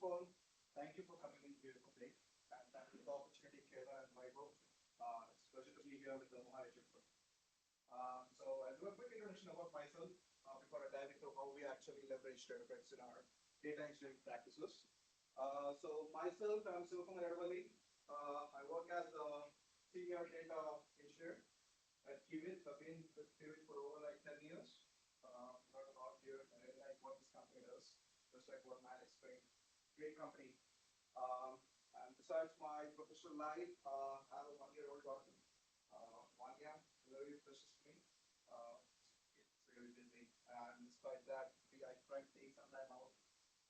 all, thank you for coming in here today, and thank you for the opportunity, Kayla and Vaibhav. It's a pleasure to be here with the Omaha Azure. So I'll do a quick introduction about myself before I dive into how we actually leverage Databricks in our data engineering practices. Myself, I'm Siva Kumar Yadavali. I work as a senior data engineer at Qubit. I've been with Qubit for over like 10 years. Learned a lot here, and I really like what this company does, just like what Matt explained. Great company. And besides my professional life, I have a 1-year-old daughter. Vanya, very precious to me. Uh, it's really busy, and despite that, I try to take some time out,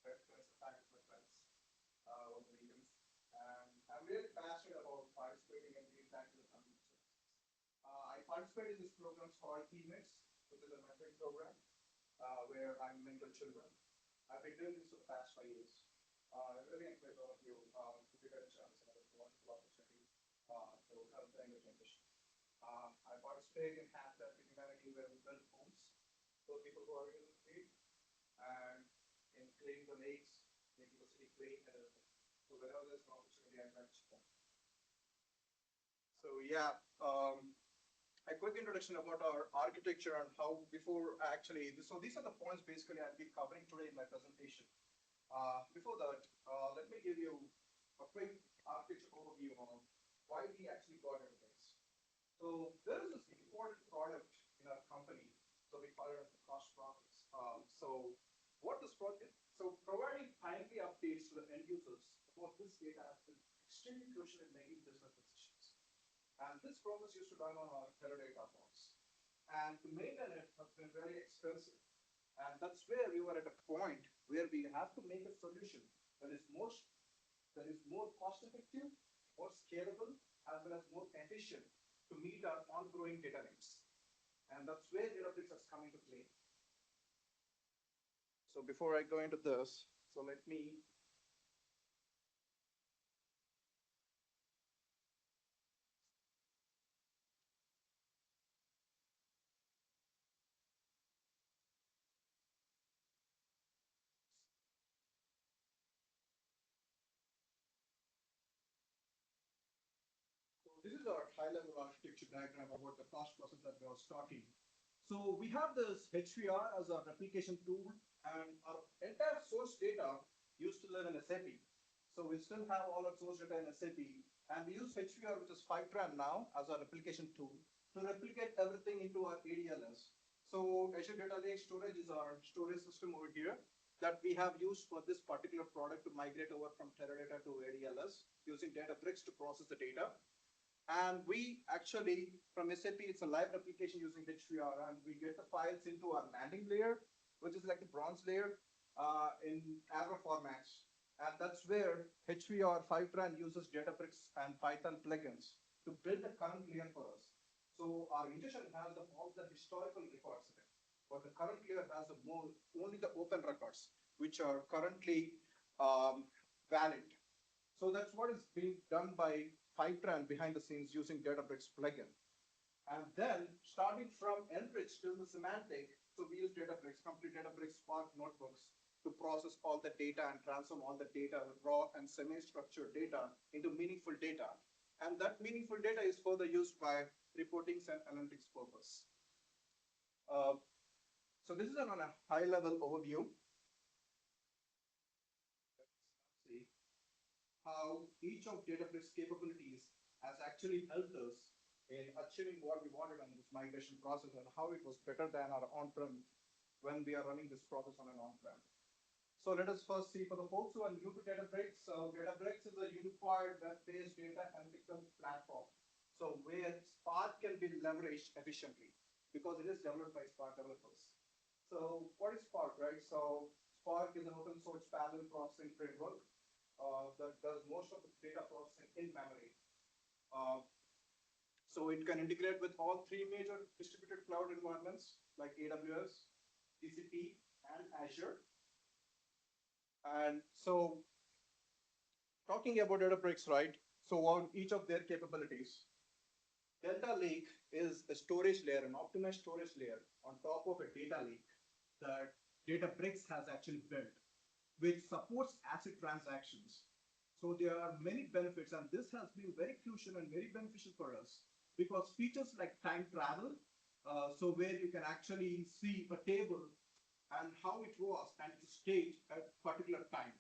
try to spend some time with my friends over the weekends. And I'm really passionate about participating and giving back to the company. I participate in this program called Teammates, which is a mentoring program where I mentor children. I've been doing this for the past 5 years. I really encourage all of you to get a chance and it's a wonderful opportunity to help the younger generation. I participate in Habitat for Humanity where we build homes for people who are in the street and in cleaning the lakes, making the city clean and everything. So whenever there's an opportunity, I try to support. So yeah, a quick introduction about our architecture and how before actually, so these are the points basically I'll be covering today in my presentation. Before that, let me give you a quick architecture overview of why we actually got into this. So there is this important product in our company, so we call it as the cost process. So what this project, so providing timely updates to the end users about this data has been extremely crucial in making business decisions. And this process used to run on our Teradata box. And to maintain it has been very expensive. And that's where we were at a point where we have to make a solution that is more cost effective, more scalable, as well as more efficient to meet our ongoing data needs. And that's where Databricks has come into play. So before I go into this, so let me this is our high-level architecture diagram about the cost process that we was talking. So we have this HVR as our replication tool, and our entire source data used to live in SAP. So we still have all our source data in SAP, and we use HVR, which is Fivetran now, as our replication tool to replicate everything into our ADLS. So Azure Data Lake Storage is our storage system over here that we have used for this particular product to migrate over from Teradata to ADLS using Databricks to process the data. And we actually, from SAP, it's a live replication using HVR, and we get the files into our landing layer, which is like the bronze layer in Avro formats. And that's where HVR Fivetran uses Databricks and Python plugins to build a current layer for us. So our ingestion has all the historical records in it, but the current layer has only the open records, which are currently valid. So that's what is being done by Fivetran behind the scenes using Databricks plugin. And then starting from Enrich till the semantic, so we use Databricks, complete Databricks Spark notebooks to process all the data and transform all the data, raw and semi-structured data into meaningful data. And that meaningful data is further used by reporting and analytics purpose. So this is on a high-level overview. How each of Databricks capabilities has actually helped us in achieving what we wanted on this migration process and how it was better than our on-prem when we are running this process on an on-prem. So let us first see for the folks who are new to Databricks. So Databricks is a unified web-based data analytical platform. So where Spark can be leveraged efficiently because it is developed by Spark developers. So what is Spark, right? So Spark is an open source parallel processing framework that does most of the data processing in memory. So it can integrate with all three major distributed cloud environments like AWS, GCP, and Azure. And so talking about Databricks, right? So on each of their capabilities, Delta Lake is a storage layer, an optimized storage layer on top of a data lake that Databricks has actually built. which supports ACID transactions. So there are many benefits, and this has been very crucial and very beneficial for us because features like time travel, so where you can actually see a table and how it was and its state at particular time.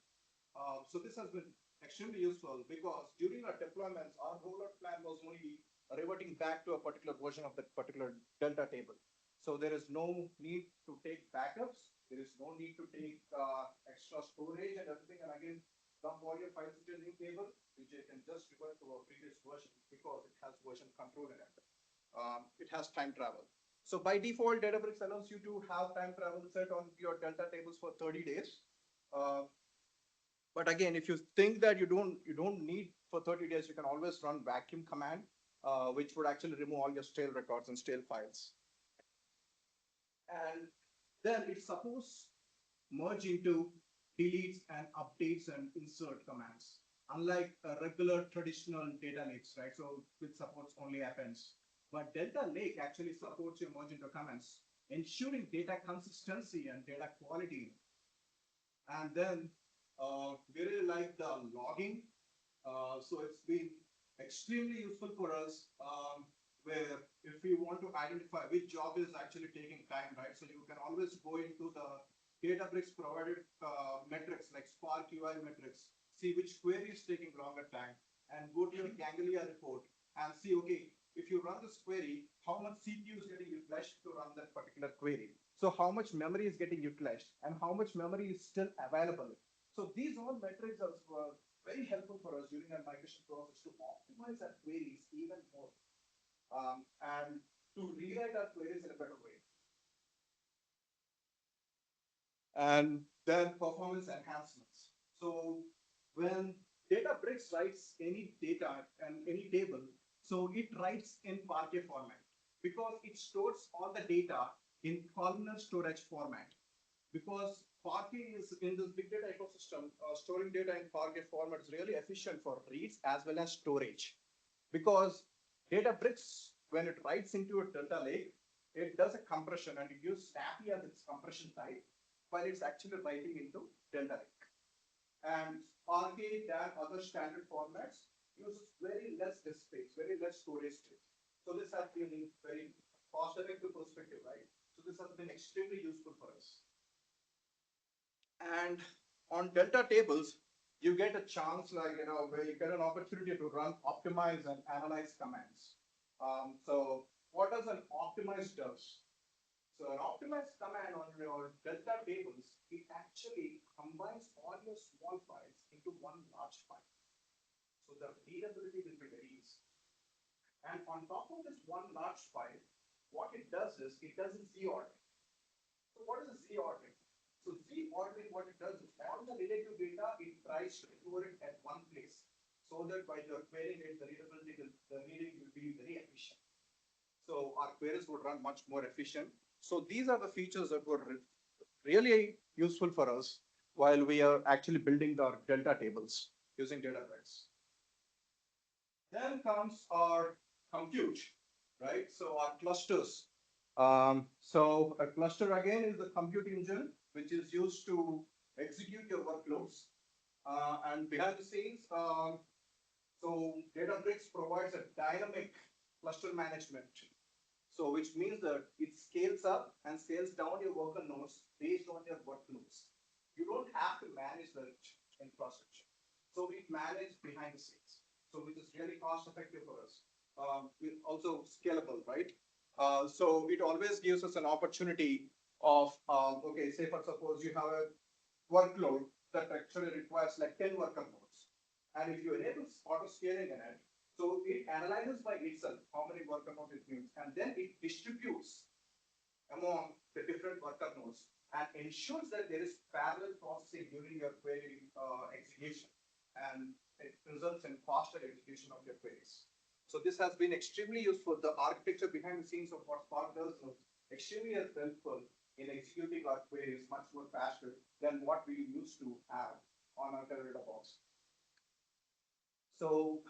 So this has been extremely useful because during our deployments, our rollout plan was only reverting back to a particular version of that particular Delta table. So there is no need to take backups. There is no need to take extra storage and everything. And again, dump all your files into a new table, which you can just revert to a previous version because it has version control in it. It has time travel. So by default, Databricks allows you to have time travel set on your Delta tables for 30 days. Uh, but again, if you think that you don't need for 30 days, you can always run vacuum command, which would actually remove all your stale records and stale files. And then it supports merge into deletes and updates and insert commands, unlike a regular traditional data lakes, right? So which supports only appends. But Delta Lake actually supports your merge into commands, ensuring data consistency and data quality. And then we really like the logging. So it's been extremely useful for us where if we want to identify which job is actually taking time, right? So you can always go into the Databricks provided metrics like Spark UI metrics, see which query is taking longer time, and go to your Ganglia report and see, okay, if you run this query, how much CPU is getting utilized to run that particular query? So how much memory is getting utilized and how much memory is still available? So these all metrics are very helpful for us during our migration process to optimize our queries even more and to rewrite our queries in a better way. And then performance enhancements. So when Databricks writes any data and any table, so it writes in Parquet format because it stores all the data in columnar storage format. Because Parquet is in this big data ecosystem, storing data in Parquet format is really efficient for reads as well as storage. Because Databricks, when it writes into a Delta Lake, it does a compression and it uses Snappy as its compression type, while it's actually writing into Delta Lake. And Parquet and other standard formats uses very less disk space, very less storage space. So this has been a very cost-effective perspective, right? So this has been extremely useful for us. And on Delta tables, you get a chance where you get an opportunity to run optimize and analyze commands. So what does an optimize does? So an optimize command on your Delta tables, it actually combines all your small files into one large file. So the readability will be very easy. And on top of this one large file, what it does is it does a Z ordering. So what is a Z ordering? So Z ordering, what it does is all the relative data, it tries to store it at one place so that while you're querying it, the reading will be very efficient. So our queries would run much more efficient. So these are the features that were really useful for us while we are actually building our Delta tables using Databricks. Then comes our compute, right? So our clusters. So a cluster again is the compute engine, which is used to execute your workloads. And behind the scenes, so Databricks provides a dynamic cluster management. So which means that it scales up and scales down your worker nodes based on your workloads. You don't have to manage the infrastructure. So we manage behind the scenes. So which is really cost effective for us. Also scalable, right? So it always gives us an opportunity of, okay, say for suppose you have a workload that actually requires like 10 worker nodes. And if you enable auto scaling in it, so it analyzes by itself how many worker nodes it needs, and then it distributes among the different worker nodes and ensures that there is parallel processing during your query execution, and it results in faster execution of your queries. So this has been extremely useful. The architecture behind the scenes of what Spark does is extremely helpful in executing our queries much more faster than what we used to have on our Teradata box. So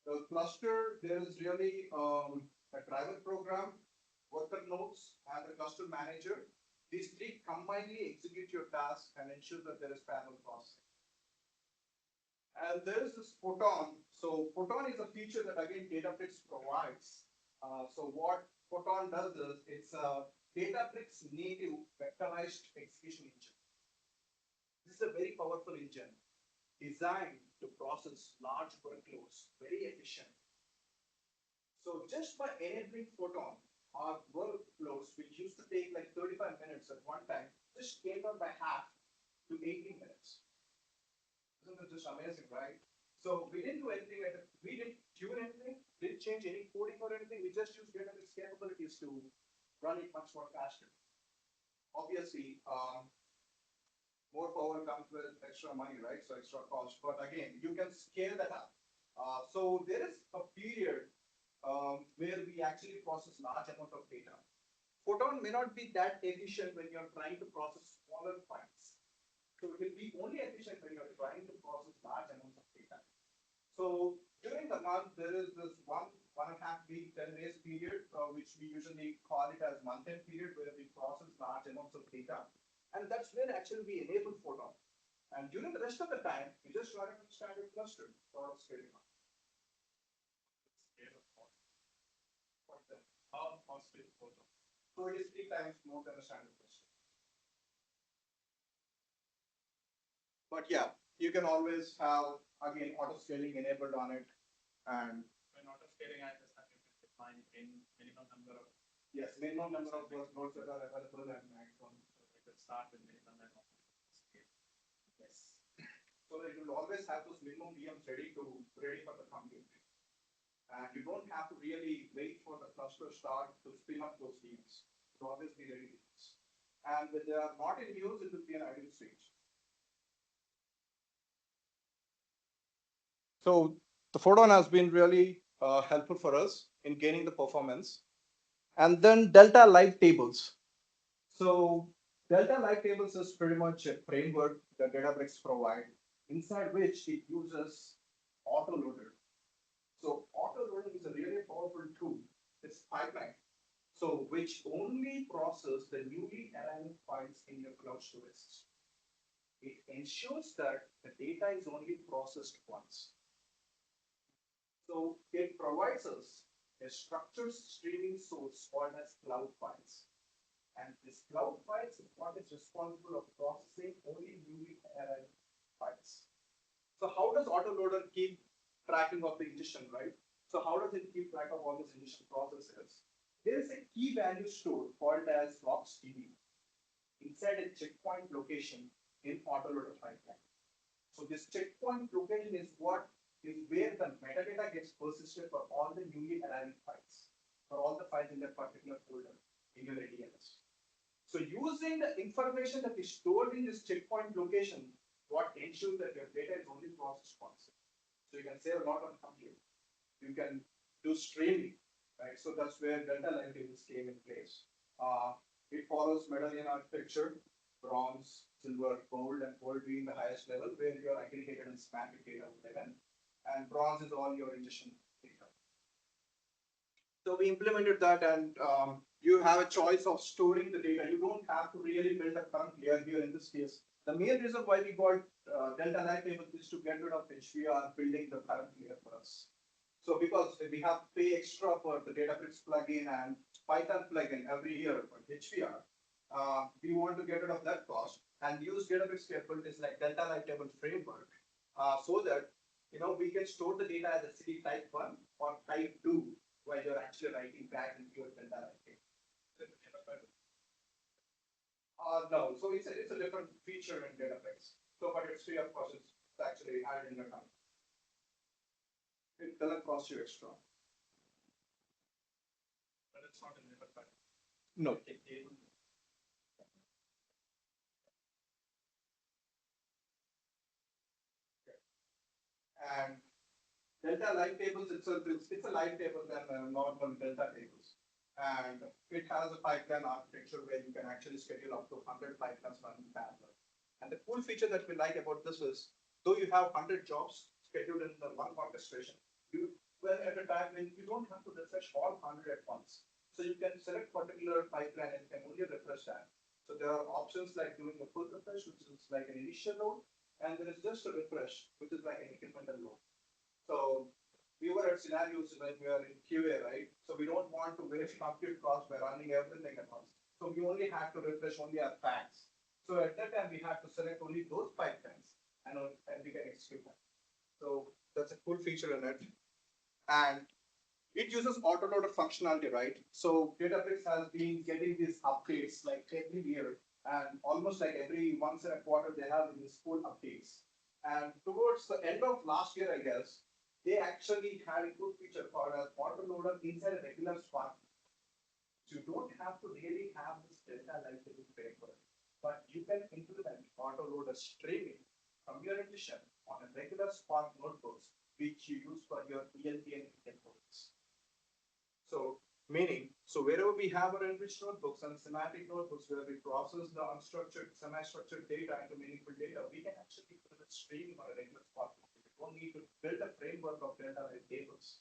the cluster, there is really a driver program, worker nodes, and the cluster manager. These three combinedly execute your task and ensure that there is parallel processing. And there is this Photon. So Photon is a feature that again Databricks provides. So what Photon does is it's a Databricks native vectorized execution engine. This is a very powerful engine designed to process large workloads very efficient. So just by enabling Photon, our workloads, which used to take like 35 minutes at one time, just came down by half to 18 minutes. Isn't that just amazing, right? So we didn't do anything like that. We didn't tune anything, didn't change any coding or anything. We just used Databricks capabilities to run it much more faster. Obviously, more power comes with extra money, right? So extra cost. But again, you can scale that up. So there is a period where we actually process large amount of data. Photon may not be that efficient when you're trying to process smaller files. So it will be only efficient when you're trying to process large amounts of data. So during the month, there is this 1.5 week, 10 days period, which we usually call it as month-end period, where we process large amounts of data. And that's where actually we enable Photon. And during the rest of the time, we just run it on standard cluster for scaling up. How fast is Photon? So it is 3 times more than a standard cluster. But yeah, you can always have again auto scaling enabled on it. And when auto scaling, I just have to define minimum number of minimum number of workloads that are available and maximum. So we could start with minimum and scale. Yes. So it will always have those minimum VMs ready for the compute. And you don't have to really wait for the cluster start to spin up those VMs. It will always be ready. And when they are not in use, it will be an idle stage. So the Photon has been really helpful for us in gaining the performance. And then Delta Live Tables. So Delta Live Tables is pretty much a framework that Databricks provide, inside which it uses autoloader. So autoloader is a really powerful tool. It's pipeline. So which only process the newly arriving files in your cloud storage system. It ensures that the data is only processed once. So it provides us a structured streaming source called as cloud files. And this cloud files is what is responsible of processing only newly arrived files. So how does autoloader keep tracking of the ingestion, right? So how does it keep track of all these ingestion processes? There is a key value store called as logs DB inside a checkpoint location in autoloader pipeline. So this checkpoint location is what is where the metadata gets persisted for all the newly arriving files, for all the files in that particular folder in your ADLS. So using the information that is stored in this checkpoint location, what ensures that your data is only processed once. So you can save a lot on compute. You can do streaming, right? So that's where Delta Live Tables came in place. It follows medallion architecture, bronze, silver, gold, and gold being the highest level, where you are aggregated and semantic data level. And bronze is all your ingestion data. So we implemented that, and you have a choice of storing the data. You don't have to really build a current layer here in this case. The main reason why we got Delta Live Tables is to get rid of HVR building the current layer for us. So because we have to pay extra for the Databricks plugin and Python plugin every year for HVR, we want to get rid of that cost and use Databricks capabilities like Delta Live Table framework, so that we can store the data as a city type 1 or type 2 while you're actually writing back into your Delta Live Table. No, so it's a different feature in Databricks. So, but it's free of course. It's actually added in your account. It doesn't cost you extra. But it's not in the pattern. No. And Delta Live Tables itself, it's a live table than normal Delta tables. And it has a pipeline architecture where you can actually schedule up to 100 pipelines running parallel. And the cool feature that we like about this is, though you have 100 jobs scheduled in the one orchestration, at a time when you don't have to refresh all 100 at once. So you can select particular pipeline and can only refresh that. So So there are options like doing a full refresh, which is like an initial load, and there is just a refresh, which is like an incremental load. So we were at scenarios when we are in QA, right? So we don't want to waste compute cost by running everything at once. So we only had to refresh only our packs. So at that time, we had to select only those pipelines and we can execute them. So that's a cool feature in it. And it uses autoloader functionality, right? So Databricks has been getting these updates like every year, and almost like every once in a quarter, they have these full updates. And towards the end of last year, I guess, they actually had a good feature called as autoloader inside a regular Spark. So you don't have to really have this data library framework, but you can implement autoloader streaming from your edition on a regular Spark notebooks, which you use for your ELT and endpoints. So, meaning, so wherever we have our enriched notebooks and semantic notebooks where we process the unstructured, semi-structured data into meaningful data, we can actually put a stream on a regular Spark. We don't need to build a framework of data like tables.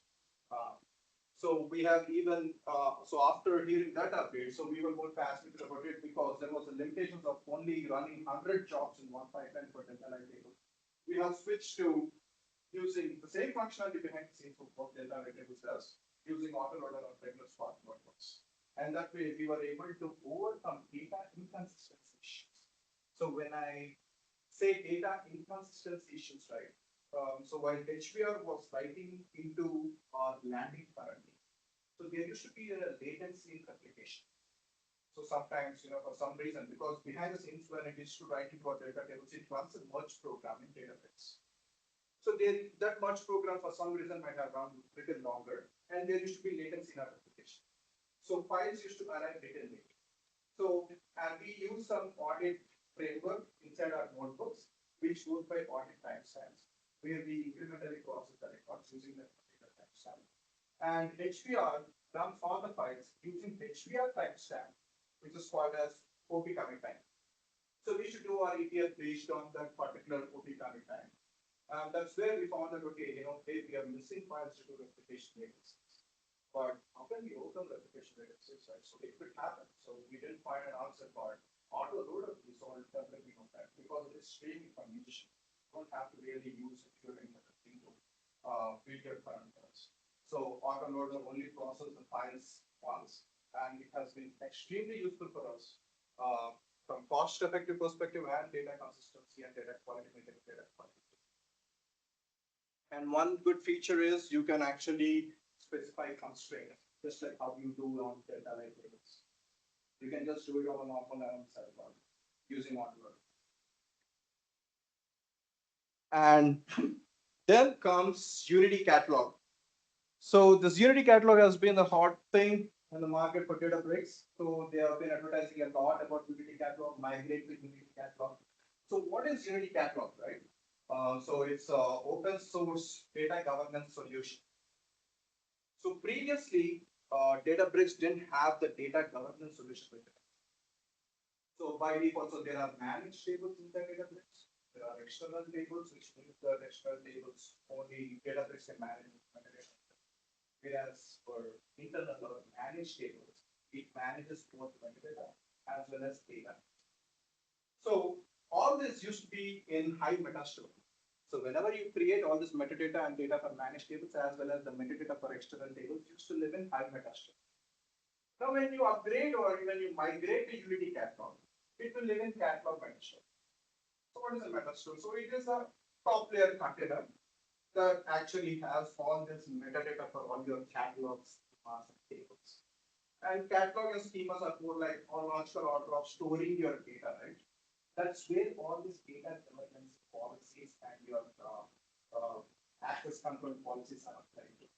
So we have even, so after hearing that update, so we were more passionate about it because there was a limitations of only running 100 jobs in one pipeline for data like table. We have switched to using the same functionality behind the scenes of what data like tables does, using autoloader on regular Spark notebooks. And that way we were able to overcome data inconsistency issues. So when I say data inconsistency issues, right? So while HBR was writing into our landing currently, so there used to be a latency in replication. So sometimes, for some reason, because behind the scenes when it is to write into our data tables, it runs a merge program in Databricks. So that merge program for some reason might have run a little longer, and there used to be latency in our application. So files used to arrive little late. So, and we use some audit framework inside our notebooks, which goes by audit timestamps, where we incrementally process the records using the particular timestamp. And HBR runs all the files using HBR timestamp, which is called as OP commit time. So we should do our ETL based on that particular OP commit time. And that's where we found that, okay, hey, we are missing files due to replication latency. But how can we overcome replication latency, right? So it could happen. So we didn't find an answer for autoloader resolved everything of that because it is streaming from musician. You don't have to really use it during the thing to build your parameters. So autoloader only processes the files once, and it has been extremely useful for us from cost-effective perspective and data consistency and data quality, data quality. And one good feature is you can actually specify constraints, just like how you do on data like tables. You can just do it on a normal server using autoloader. And then comes Unity Catalog. So this Unity Catalog has been the hot thing in the market for Databricks. So they have been advertising a lot about Unity Catalog, migrate to Unity Catalog. So what is Unity Catalog, right? So it's an open source data governance solution. So previously, Databricks didn't have the data governance solution with it. So by default, so there are managed tables in the Databricks. There are external tables, which means that external tables only Databricks can manage. Whereas for internal or managed tables, it manages both metadata as well as data. So all this used to be in high metastore. So whenever you create all this metadata and data for managed tables as well as the metadata for external tables used to live in high metastore. Now when you upgrade or when you migrate to Unity Catalog, it will live in catalog metastore. So what is a metastore? So it is a top layer container that actually has all this metadata for all your catalogs, schemas, and tables. And catalog and schemas are more like chronological order of storing your data, right? That's where all this data governance policies and your access control policies are applied to.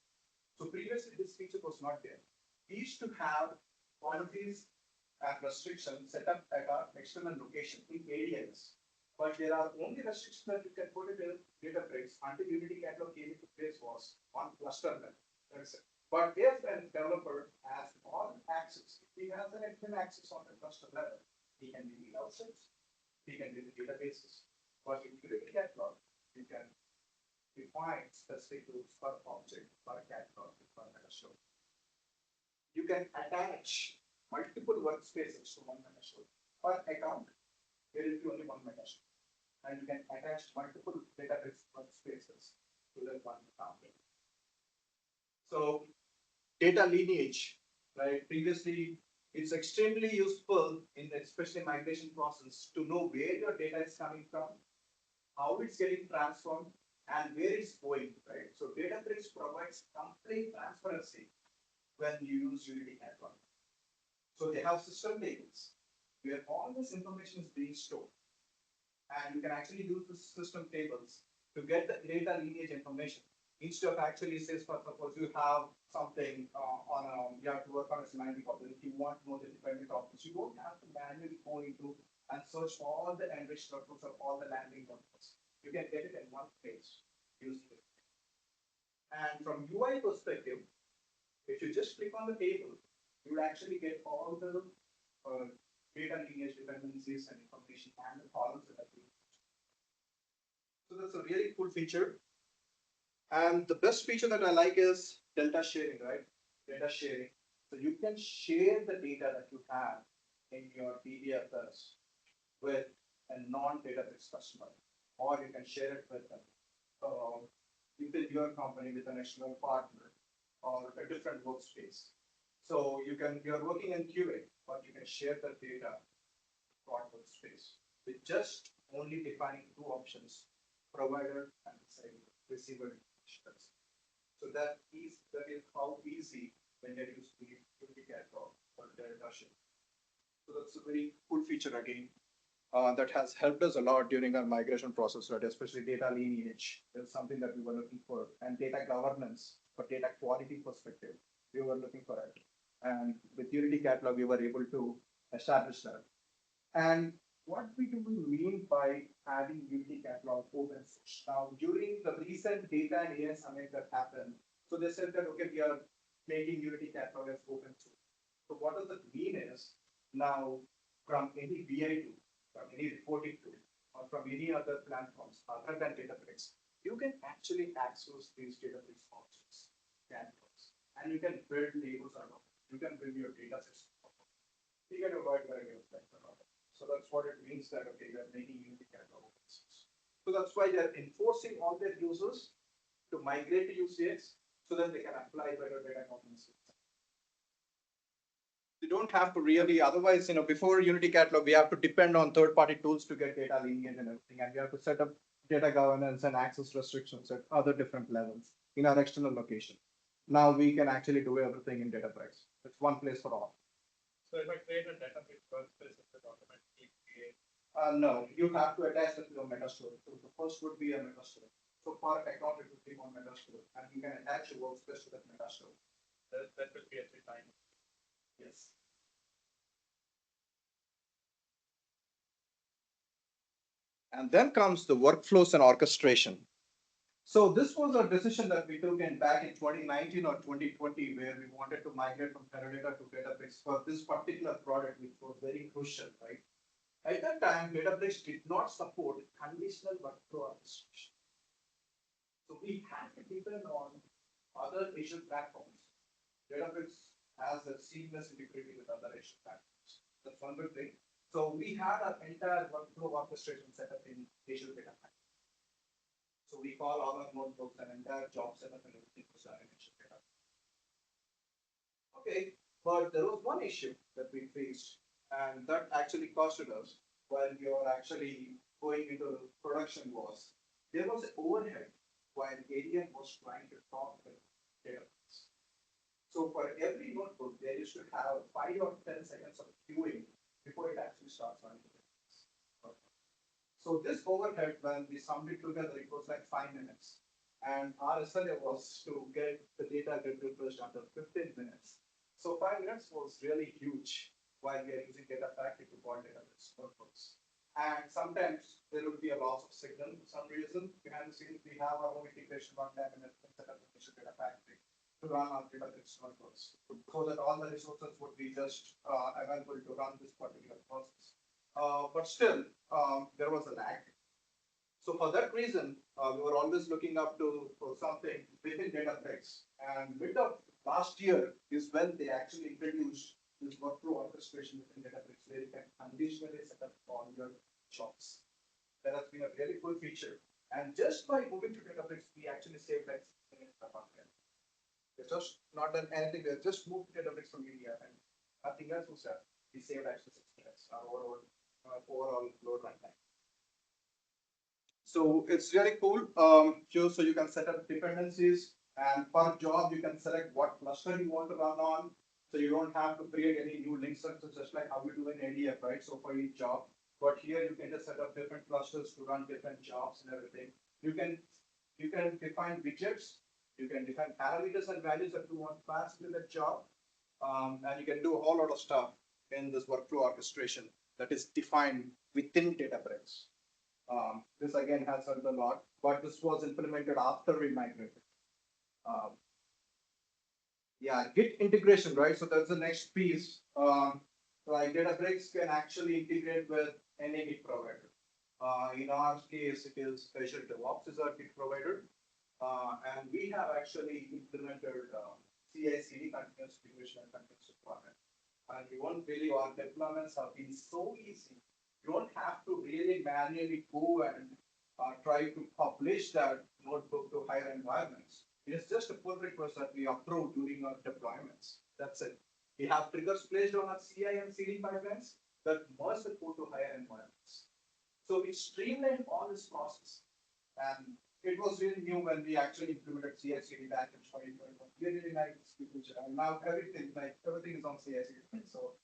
So previously this feature was not there. We used to have policies and restrictions set up at our external location in ADLs. But there are only restrictions that you can put it in Databricks until Unity Catalog came into place was on cluster level. That's it. But if a developer has all access, if he has an admin access on the cluster level, he can do the outsets, he can do the databases. But in Unity Catalog, you can define specific rules per object, per catalog, per metastore. You can attach multiple workspaces to one metastore. per account, there will be only one metastore. And you can attach multiple Databricks workspaces to that one account. So data lineage, right? Previously, it's extremely useful in the especially migration process to know where your data is coming from, how it's getting transformed, and where it's going, right? So Databricks provides complete transparency when you use Unity Catalog. So they have system tables where all this information is being stored. And you can actually use the system tables to get the data lineage information. Instead of actually says, for suppose you have something you have to work on a semantic object. If you want to know the dependent objects, you don't have to manually go into and search all the enriched notebooks or all the landing notebooks. You can get it in one place using it. And from UI perspective, if you just click on the table, you will actually get all the data lineage dependencies and information and the columns that are being used. So that's a really cool feature. And the best feature that I like is delta sharing, right? Data sharing. So you can share the data that you have in your DDFS with a non-Databricks customer, or you can share it with within your company with an external partner or a different workspace. So you're working in QA, but you can share the data across workspace with just only defining two options: provider and receiver. So that is how easy when you use the Unity Catalog for data sharing. So that's a very cool feature again. That has helped us a lot during our migration process, right? Especially data lineage is something that we were looking for, and data governance for data quality perspective, we were looking for it. And with Unity Catalog, we were able to establish that. And what do we mean by having Unity Catalog open source? Now, during the recent data and AI summit that happened, so they said that, okay, we are making Unity Catalog as open source. So what does that mean is, now from any BI tool, from any reporting tool, or from any other platforms other than Databricks, you can actually access these Databricks objects, catalogs, and you can build tables out of it. You can build your data sets. You can avoid variety of things around it. So that's what it means that, okay, they're making Unity Catalog open source. So that's why they're enforcing all their users to migrate to UCX so that they can apply better data governance. You don't have to really, otherwise, before Unity Catalog, we have to depend on third-party tools to get data lineage and everything, and we have to set up data governance and access restrictions at other different levels in our external location. Now we can actually do everything in Databricks. It's one place for all. So if I create a Databricks workspace, it will automatically create. No, you have to attach it to a metastore. So the first would be a metastore. So per account, it would be one metastore, and you can attach your workspace to that metastore. That will be every time. Yes. And then comes the workflows and orchestration. So this was a decision that we took back in 2019 or 2020, where we wanted to migrate from Teradata to Databricks for this particular product, which was very crucial, right? At that time, Databricks did not support conditional workflow orchestration. So we had to depend on other Azure platforms. Databricks has a seamless integrity with other Azure platforms. That's one good thing. So we had our entire workflow orchestration setup in Azure Data Factory. So we call all our notebooks and entire job setup and everything was done in Azure Data. Okay, but there was one issue that we faced, and that actually costed us when we were actually going into production was there was an overhead while ADM was trying to talk with Databricks. So for every notebook, they used to have 5 or 10 seconds of queuing before it actually starts running. So this overhead, when we summed it together, it was like 5 minutes. And our SLA was to get the data get refreshed under 15 minutes. So 5 minutes was really huge while we are using Data Factory to call Databricks notebooks. And sometimes there will be a loss of signal for some reason. Behind the scenes, we have our own integration runtime and set up the Data Factory to run our Databricks notebooks, so that all the resources would be just available to run this particular process. But still, there was a lag. So for that reason, we were always looking up to for something within Databricks. And mid of last year is when they actually introduced this workflow orchestration within Databricks, where you can conditionally really cool feature. And just by moving to Databricks, we actually saved like 6 minutes per content. It's just not done anything. We just moved to Databricks from India and nothing else was done. We saved actually 6 minutes overall load runtime. So it's really cool. So you can set up dependencies, and per job you can select what cluster you want to run on. So you don't have to create any new link structures, just like how we do in ADF, right? So for each job, but here you can just set up different clusters to run different jobs and everything. You can define widgets. You can define parameters and values that you want to pass into that job, and you can do a whole lot of stuff in this workflow orchestration that is defined within Databricks. This again has helped a lot, but this was implemented after we migrated. Yeah, Git integration, right? So that's the next piece. Like Databricks can actually integrate with any Git provider. In our case, it is Azure DevOps is our Git provider. And we have actually implemented CI/CD continuous integration and continuous deployment. And you won't really, our deployments have been so easy. You don't have to really manually go and try to publish that notebook to higher environments. It is just a pull request that we approve during our deployments. That's it. We have triggers placed on our CI and CD pipelines that merge the code to higher environments. So we streamlined all this process. And it was really new when we actually implemented CI/CD back in 2021. We really like this feature. And now everything is on CI/CD. So,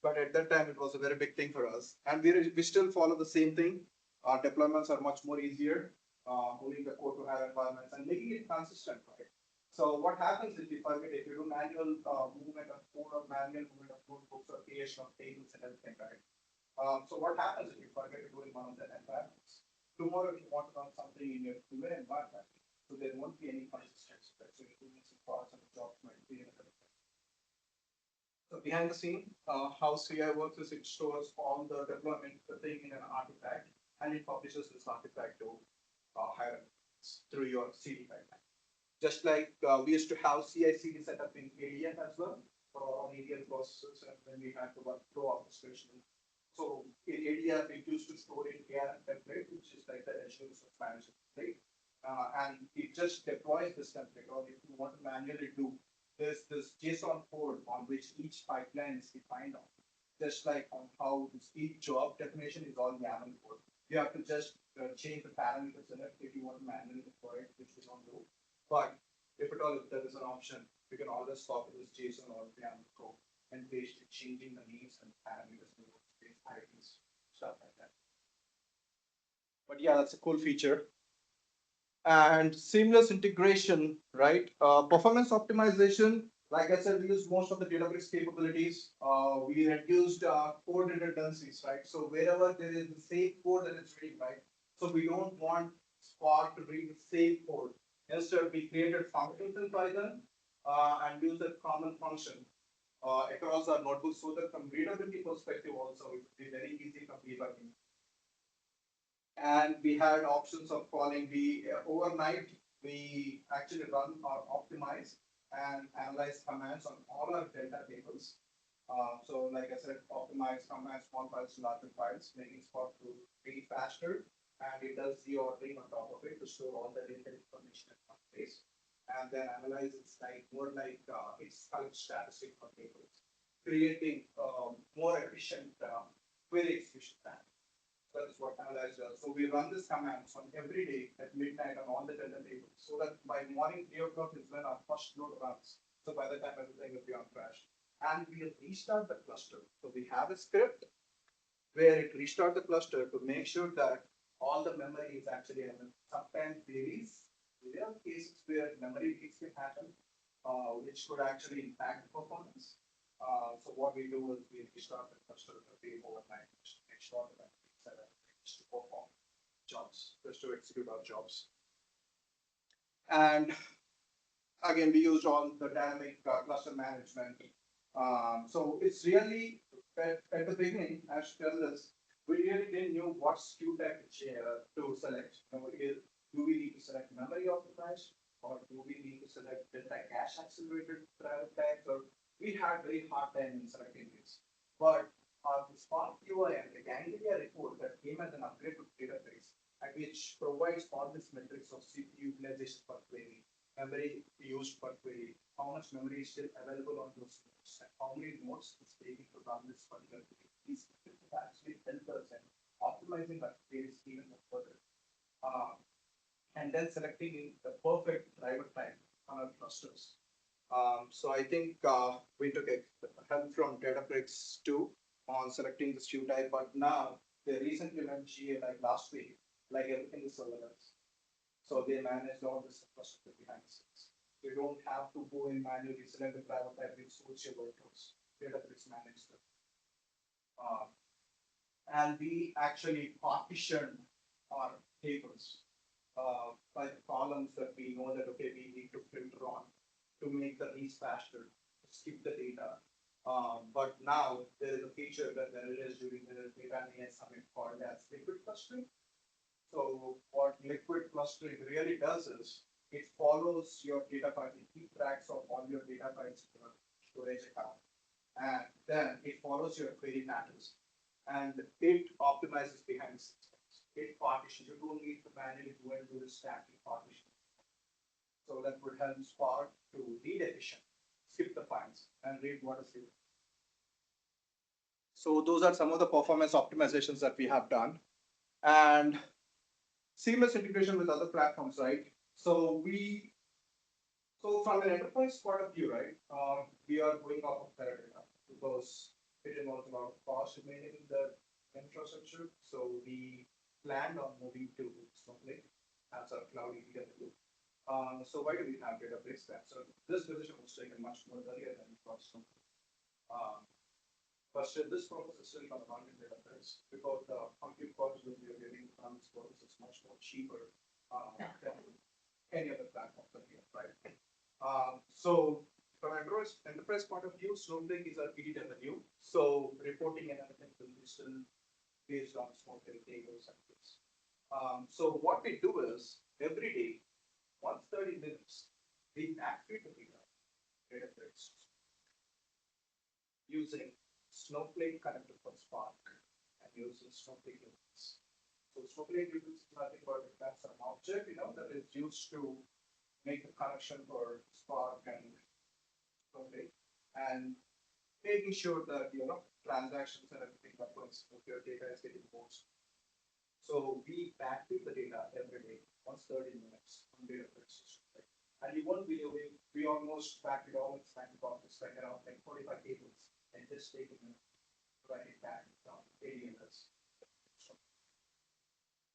but at that time it was a very big thing for us. And we still follow the same thing. Our deployments are much more easier, moving the code to higher environments and making it consistent, right? So what happens if you do manual movement of code or manual movement of notebooks or creation of tables and everything, right? So what happens if you forget to do in one of the environments? Tomorrow, if you want to run something in your current environment, so there won't be any consistency, right? So you're doing some parts of the job might be in a different. So behind the scene, how CI works is it stores all the deployment thing in an artifact, and it publishes this artifact to higher through your CD pipeline. Just like we used to have CI/CD set up in ADF as well for our own ADF processes, and when we had to work flow orchestration. So in ADF, it used to store in ARM template, which is like the Azure Resource Management template, and it just deploys this template. Or if you want to manually do, there's this JSON code on which each pipeline is defined on. Just like on how each job definition is all YAML code. You have to just change the parameters in it if you want to manually deploy it, which we don't do. But if at all, if there is an option, we can always copy this JSON or YAML code and paste it, changing the names and parameters and IDs, stuff like that. But yeah, that's a cool feature. And seamless integration, right? Performance optimization. Like I said, we use most of the Databricks capabilities. We reduced code redundancies, right? So wherever there is the same code that it's reading, right? So we don't want Spark to read the same code. Instead, we created functions in Python and use a common function across our notebooks so that from readability perspective also it would be very easy from debugging. And we had options of calling overnight, we actually run or optimize and analyze commands on all our data tables. So like I said, optimize commands, small files to larger files, making Spark to read faster. And it does the ordering on top of it to store all the data information in one place. And then analyze it's like more like it's collect statistic for tables, creating more efficient query execution time. That is what analyze does. So we run this commands on every day at midnight on all the data tables, so that by morning 3 o'clock is when our first load runs. So by the time everything will be on crash, and we restart the cluster. So we have a script where it restart the cluster to make sure that all the memory is actually in. Sometimes there are cases where memory leaks can happen, which could actually impact the performance. So what we do is we restart the cluster overnight to make sure that to perform jobs, just to execute our jobs. And again, we used all the dynamic cluster management. So it's really at the beginning, as tell us, we really didn't know what SKU tag to select. Do we need to select memory optimized, or do we need to select data cache accelerated private tags? Or we had very hard time in selecting this. But the Spark UI and the Ganglia report that came as an upgrade to Databricks, and which provides all these metrics of CPU utilization per query, memory used per query, how much memory is still available on those nodes, and how many nodes it's taking to run this particular query. These metrics will actually help us in optimizing our queries even further. And then selecting the perfect driver time on our clusters. So I think we took help from Databricks too on selecting the stew type, but now they recently went GA like last week, like everything is serverless. So they managed all this infrastructure behind the scenes. You don't have to go in manually select the driver type and switch your workloads. Databricks managed them. And we actually partitioned our tables by the columns that we know that okay we need to filter on to make the reads faster, to skip the data. But now there is a feature that there is during the data and AI summit called as liquid clustering. So what liquid clustering really does is it follows your data file, it keeps tracks of all your data files in your storage account, and then it follows your query patterns, and it optimizes behind the scenes. It partitions. You don't need to manually go and do the stacking partition. So that would help Spark to read efficient, skip the files, and read what is here. So those are some of the performance optimizations that we have done, and seamless integration with other platforms, right? So from an enterprise point of view, right, we are going off of Teradata because it involves a lot of cost in maintaining the infrastructure. So we planned on moving to Snowflake as our cloud ETW. So why do we have Databricks then? So this decision was taken much more earlier than it was Snowflake. But still, this purpose is still going to run in Databricks because the compute cost that we are getting from this purpose is much more cheaper than any other platform that we have, right? So from an enterprise point of view, Snowflake is our ETW. So reporting and everything will be still based on Snowflake tables and things. So what we do is every day, once 30 minutes, we activate the Databricks using Snowflake connector for Spark and using Snowflake units. So Snowflake units is nothing but that's an object, that is used to make a connection for Spark and Snowflake, and making sure that transactions and everything that goes with your data is getting posted. So we backfill the data every day, once 30 minutes on Databricks. And you won't believe we almost backed it all with time process, like around 45 tables, and just take a minute to write it back down 80 minutes.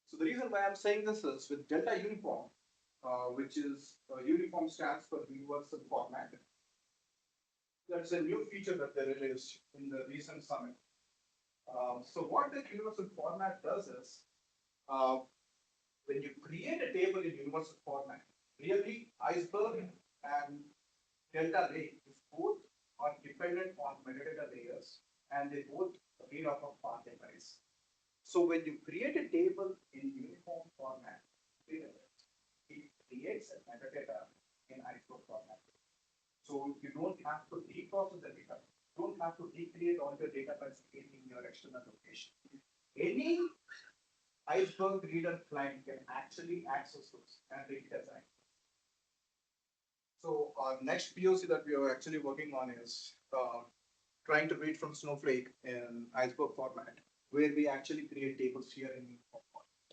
So the reason why I'm saying this is with Delta Uniform, which is uniform stands for universal format. That's a new feature that they released in the recent summit. So what the universal format does is, when you create a table in universal format, really Iceberg and Delta Lake is both are dependent on metadata layers, and they both read off of path. So when you create a table in uniform format, it creates a metadata in Iceberg format. So you don't have to reprocess the data. You don't have to recreate all the data files in your external location. Any Iceberg reader client can actually access those and read it as Iceberg. So our next POC that we are actually working on is trying to read from Snowflake in Iceberg format, where we actually create tables here in uniform format.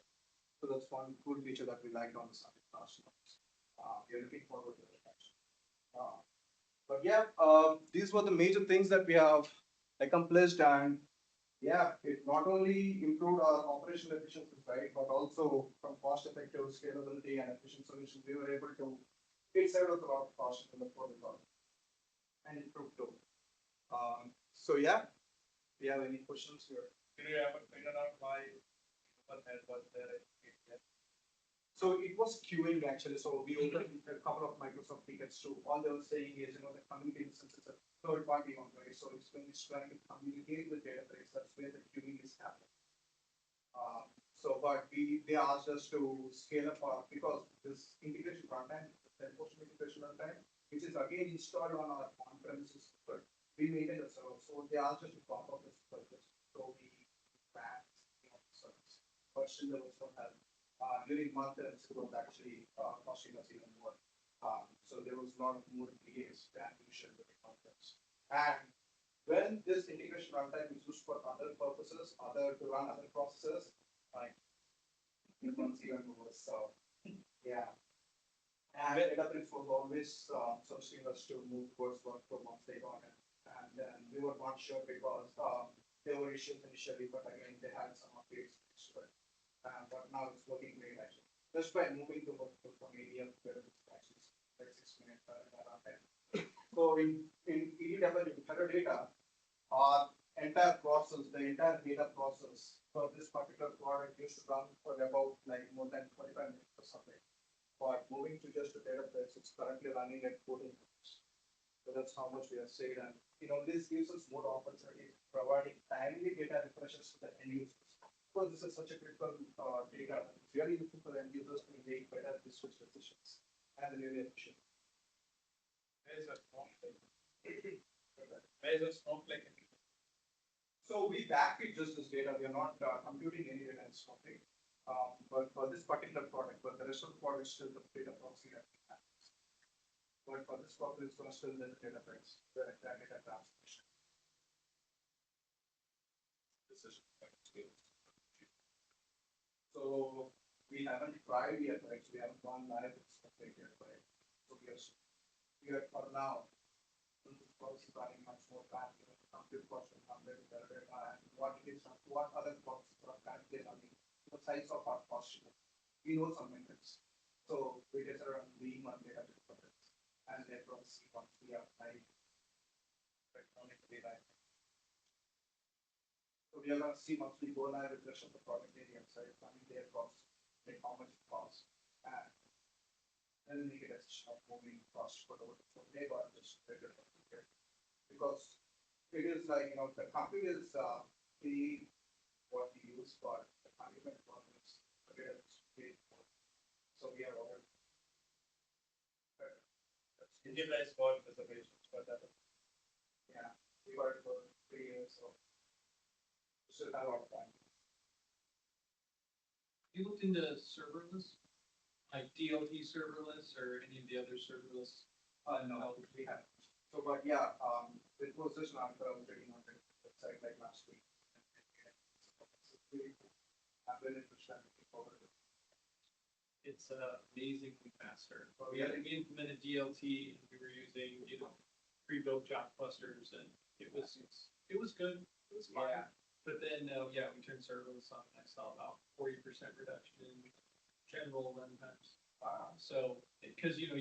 So that's one cool feature that we liked on the summit last month. We are looking forward to it actually. But yeah, these were the major things that we have accomplished, and yeah, it not only improved our operational efficiency, right, but also from cost-effective scalability and efficient solutions, we were able to saved us a lot of cost in the protocol and improved too. So yeah, do you have any questions here? Did you ever figure out why human head was there? So it was queuing actually. So we opened a couple of Microsoft tickets too. All they were saying is, the communication since it's a third party on, right? So it's when it's trying to communicate with Databricks, that's where the queuing is happening. But they asked us to scale up because this integration runtime, the integration runtime, which is again installed on our on-premises, but we maintain the server. So they asked us to pop up this purchase. So we ran, service. But still there was no help. During month ends, it was actually costing us even more. So there was a lot of more delays than usual during month ends. And when this integration runtime is used for other purposes, to run other processes, like it was even worse. So yeah. And Databricks was always suggesting us to move towards work from once they got it. And then we were not sure because there were issues initially, but again, they had some updates to it. But now it's working great actually. Just by moving to work from ADM, where it's actually like 6 minutes around 10. So in EDW metadata, our entire process, the entire data process for this particular product used to run for about like more than 25 minutes or something. But moving to just a Databricks, it's currently running at 14 minutes. So that's how much we have saved. And this gives us more opportunities, providing timely data refreshes to the end users. Because this is such a critical data, it's really useful for the end users to make better business decisions and really efficient. Where is a snowflake? Where is a snowflake? So we backfeed just this data. We are not computing any data in Snowflake. But for this particular product, but the rest of the product is still the data proxy that we have. But for this product, it's going to still the Databricks, the data transformation. This is So we haven't tried yet, right? So we haven't gone live with Snowflake yet, right? So we are for now. This process is running much more fast. Compute cost and compute better, and what it is, what other processes are currently running, the size of our cost. We know some methods. So we get around being on data products, and therefore see once we are live. So we are going to see once we go live with the rest of the product area, so it's running their cost, like how much it costs, and then we get a decision of moving cost for over. So they got just better because it is like the company is the what we use for the management problems. So we are over. Utilize for reservations for that. Yeah, we got it for 3 years, so we still have a lot of time. You looked into serverless, like DLT serverless or any of the other serverless? No, we haven't. So, but yeah, it was just an article I was reading on the website like last week. It's really cool. I'm really interested in looking forward to it. It's amazingly faster. Oh, We yeah. implemented DLT and we were using, pre-built job clusters and it was good. It was fine. Yeah. But then, we turned serverless on and I saw about 40% reduction in general run times. So, because you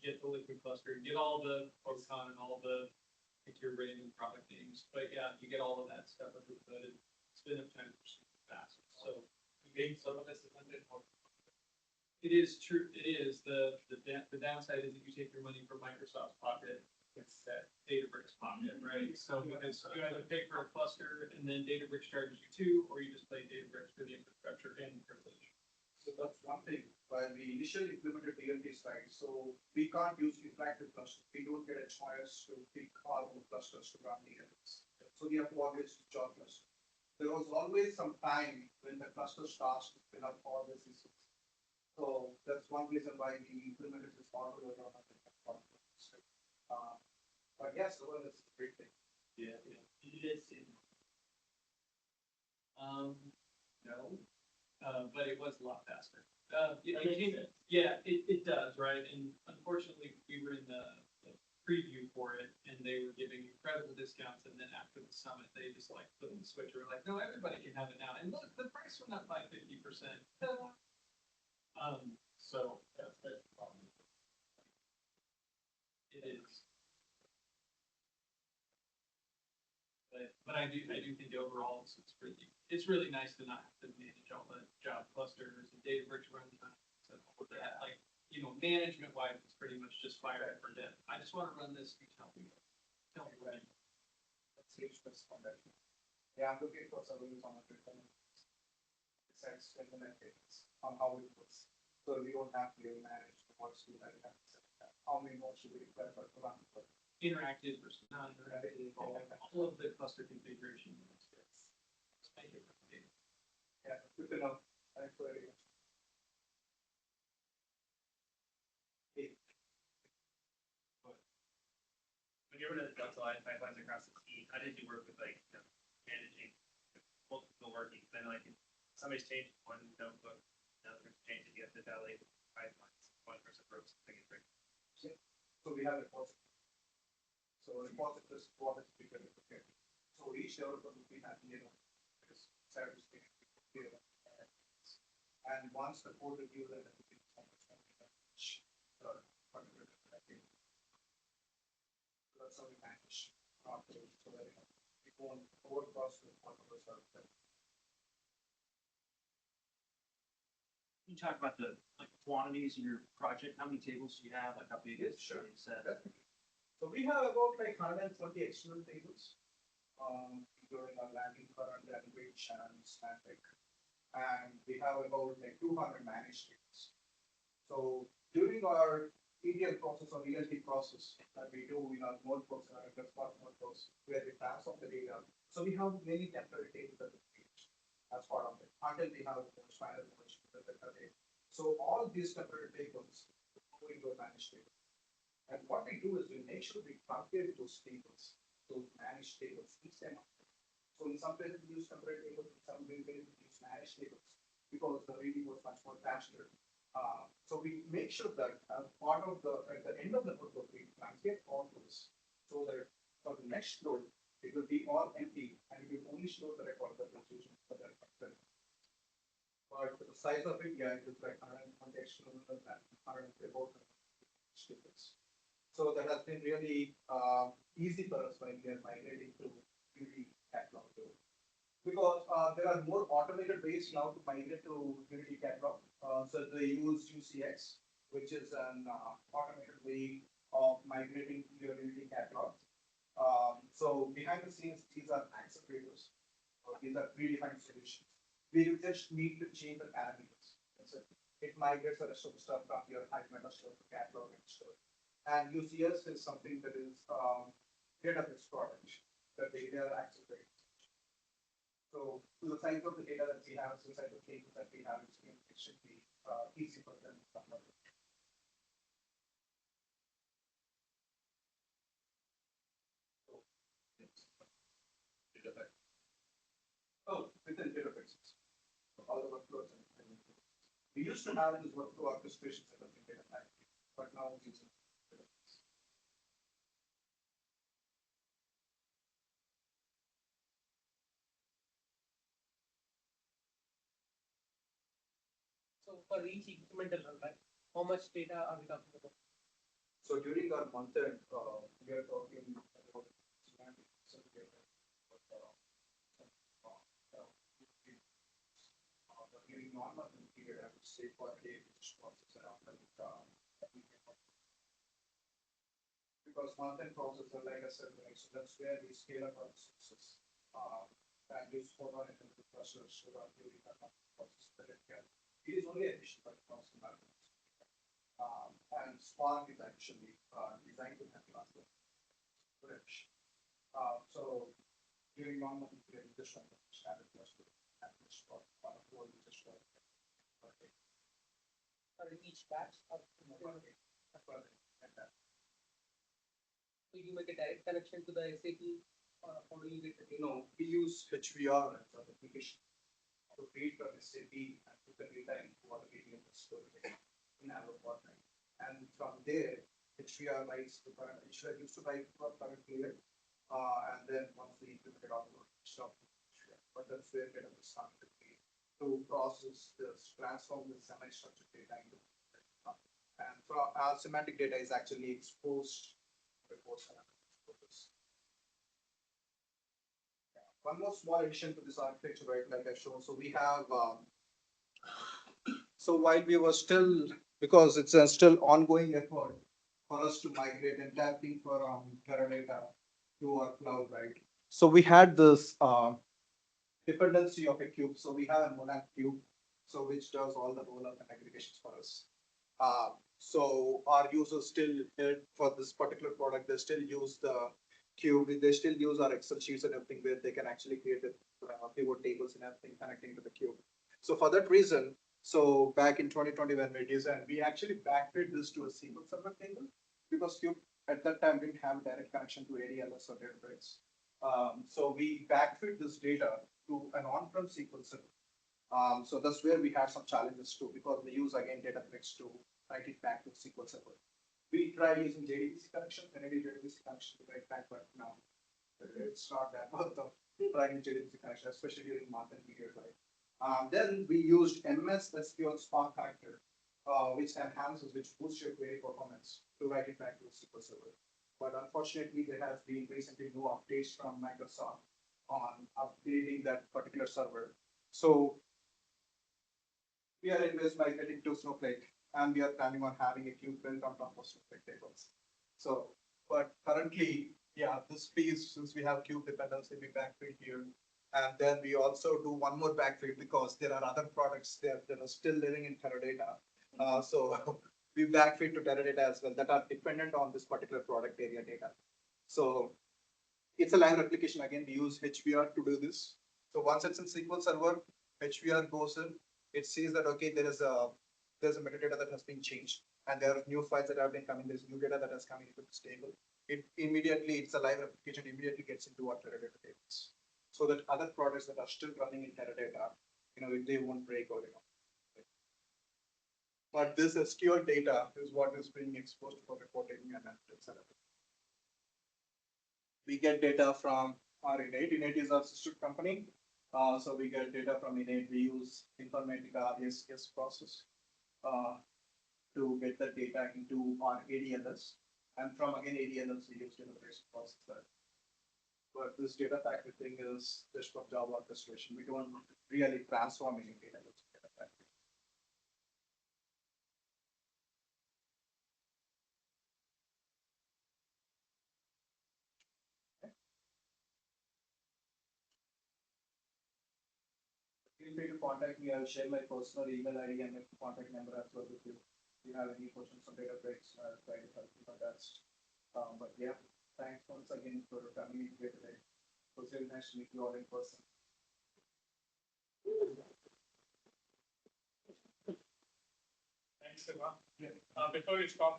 get the liquid cluster, you get all the Photon and all the your random product names, but yeah, you get all of that stuff under the hood. It's been up time super fast. So Being serverless is limited for. it is true. It is the downside is that you take your money from Microsoft's pocket. It's that Databricks pocket, right? So because you either pay for a cluster and then Databricks charges you too, or you just pay Databricks for the infrastructure and privilege. So that's one thing. While we initially implemented DLT side, so we can't use interactive clusters. We don't get a choice to pick our own clusters to run DLTs. So we have to always use job cluster. There was always some time when the cluster starts to fill up all the systems. So that's one reason why we implemented this model around the but yes, the one is a great thing. Yeah. It is. No, but it was a lot faster. It does, right? And unfortunately, we were in the preview for it, and they were giving incredible discounts. And then after the summit, they just like put in the switch. We're like, no, everybody can have it now. And look, the price went up by 50%. So that's the problem. It is. But I do think overall it's really nice to not have to manage all the job clusters and Databricks runtimes and all of that. Like, management wise, it's pretty much just fire it for death. I just want to run this. You tell me when. That's huge foundation. Yeah, I'm looking for some reviews on the besides implementations on how it works. So we don't have to really manage the works we have to set up. How many nodes should we require for run? Interactive versus non-interactive, all of the cluster configuration. within a query. When you're running the Delta line pipelines across the sea, how did you work with like, managing multiple working? Then like, if somebody's changed one notebook, another person changed it, you have to validate pipelines. One person broke something and break. So we have repository. So repository is what is bigger. So each developer will be having, this service here. And once the code review, then it will be particular. That's how we manage. So that we won't overcross with one of those. Can you talk about the like quantities in your project? How many tables do you have? Like how big is Sure. the set? So we have about like 120 external tables, including our landing current, language, and static. And we have about like 200 managed tables. So during our ETL process or ELT process that we do in our mode process, our Spark mode process, where we transform the data. So we have many temporary tables that we create as part of it until we have the final version of the data. So all these temporary tables go into a managed table. And what we do is we make sure we compare those tables, those managed tables each time. So in some places we use temporary tables, in some places we use managed tables because the reading was much more faster. So we make sure that as part of at the end of the notebook, we compare all those so that for the next load, it will be all empty and it will only show the record that was used for that. But for the size of it, yeah, it is like 100 external and 100 about tables. So that has been really easy for us when we are migrating to Unity catalog. Because there are more automated ways now to migrate to Unity catalog. So they use UCX, which is an automated way of migrating to your Unity catalog. So behind the scenes, these are accelerators. These are predefined solutions. We just need to change the parameters. That's it. It migrates the rest of the stuff from your high meta store to catalog and store. And UCS is something that is database storage that they are accelerating. So the size of the data that we have, the size of the tables that we have, it should be easy for them to download. Oh, within Databricks. All the workflows and we used to have this workflow orchestration set up in data factory, but now it's using Databricks. So for each incremental run, right, how much data are we talking about? So during our month end, we are talking about during normal period, I would say for a day, which process around because month end process are like I said, right? So that's where we scale up our resources. And use for our clusters so that during that month process that it can. It is only efficient for the cost environment. And Spark is actually designed to have cluster. So during normal period, this one standard cluster and this one whole just For each batch or so you make a direct connection to the SAP or how do you get the data? No, we use HVR as an application to read from SAP and put the data into what we need to store in our format. And from there, HVR writes the current, HVR used to write for current period. And then once we implemented all the stuff, but that's where Databricks started to process this, transform the semi-structured data into. And so our semantic data is actually exposed before one more small addition to this architecture, right? Like I showed, so we have. So while we were still, because it's a still ongoing effort for us to migrate entire thing from Teradata to our cloud, right? So we had this dependency of a cube. So we have a monad cube, so which does all the roll-up and aggregations for us. So our users still for this particular product, they still use the cube. They still use our Excel sheets and everything where they can actually create the pivot tables and everything connecting to the cube. So for that reason, so back in 2020 when we designed, we actually backfed this to a SQL Server table because Cube at that time didn't have a direct connection to ADLS or Databricks. So we backfed this data to an on-prem SQL Server. So that's where we had some challenges too, because we use again Databricks to write it back to SQL Server. We tried using JDBC connection, NAD JDBC connection to write back, but no, it's not that worth of trying JDBC connection, especially during month and period, right? Then we used MS SQL Spark Factor, which enhances, which boosts your query performance to write it back to SQL Server. But unfortunately, there has been recently no updates from Microsoft on updating that particular server. So we are anyways migrating to Snowflake, and we are planning on having a cube built on top of Snowflake tables. So, but currently, yeah, this piece, since we have cube dependency, we backfill here. And then we also do one more backfill because there are other products there that are still living in Teradata. So we backfill to Teradata as well that are dependent on this particular product area data. So it's a line replication. Again, we use HBR to do this. So once it's in SQL Server, HBR goes in, it sees that, okay, there's a metadata that has been changed and there are new files that have been coming, there's new data that has come into this table. It immediately, it's a live replication, immediately gets into our Teradata tables. So that other products that are still running in Teradata, they won't break or, But this SQL data is what is being exposed for reporting and analytics. We get data from our Innate. Innate is our sister company. So we get data from Innate. We use Informatica SQS process to get the data into our ADLS. And from again ADLS, we use Databricks to process that. But this data factory thing is just for job orchestration. We don't really transform any data into data factory. Feel free to contact me. I'll share my personal email ID and my contact number as well with you. If you have any questions on Databricks, I'll try to help you my best. But yeah, thanks once again for coming in here today. It was very nice to meet you all in person. Thanks, Siva. Before we stop